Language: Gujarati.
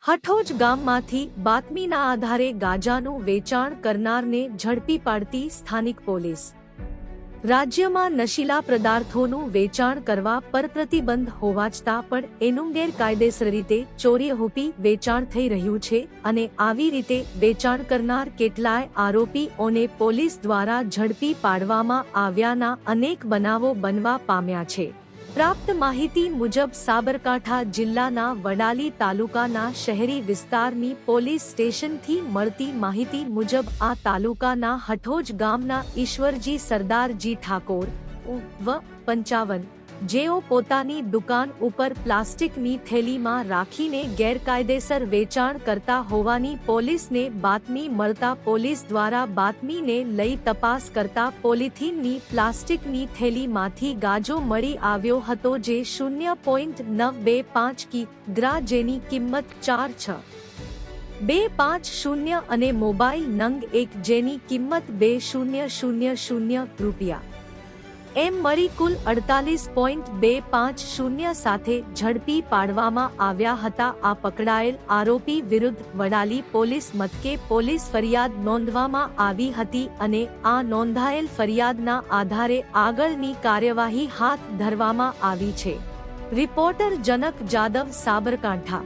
હઠોજ ગામમાંથી બાતમીના આધારે ગાંજાનું વેચાણ કરનારને ઝડપી પાડતી સ્થાનિક પોલીસ। રાજ્યમાં નશીલા પદાર્થોનું વેચાણ કરવા પર પ્રતિબંધ હોવા છતાં પણ એનું ગેરકાયદેસર રીતે ચોરીહુપી વેચાણ થઈ રહ્યું છે અને આવી રીતે વેચાણ કરનાર કેટલાય આરોપીઓને પોલીસ દ્વારા ઝડપી પાડવામાં આવ્યાના અનેક બનાવો બનવા પામ્યા છે। પ્રાપ્ત માહિતી મુજબ સાબરકાંઠા જિલ્લાના વડાલી તાલુકાના શહેરી વિસ્તારની પોલીસ સ્ટેશનથી મળતી માહિતી મુજબ આ તાલુકાના હઠોજ ગામના ઈશ્વરજી સરદારજી ઠાકોર વ 55 જેઓ પોતાની દુકાન ઉપર પ્લાસ્ટિકની થેલીમાં રાખીને ગેરકાયદેસર વેચાણ કરતા હોવાની પોલીસને બાતમી મળતા પોલીસ દ્વારા બાતમીને લઈ તપાસ કરતા પોલિથીનની પ્લાસ્ટિકની થેલીમાંથી ગાંજો મળી આવ્યો હતો જે 0.925 કિગ્રા જેની કિંમત 46250 અને મોબાઈલ નંગ 1 જેની કિંમત 2000 રૂપિયા એમ મળી કુલ 48.250 સાથે ઝડપી પાડવામાં આવ્યા હતા। આ પકડાયેલ આરોપી વિરુદ્ધ વડાલી પોલીસ મથકે પોલીસ ફરિયાદ નોંધવામાં આવી હતી અને આ નોંધાયેલ ફરિયાદના આધારે આગળની કાર્યવાહી હાથ ધરવામાં આવી છે। રિપોર્ટર જનક જાદવ, સાબરકાંઠા।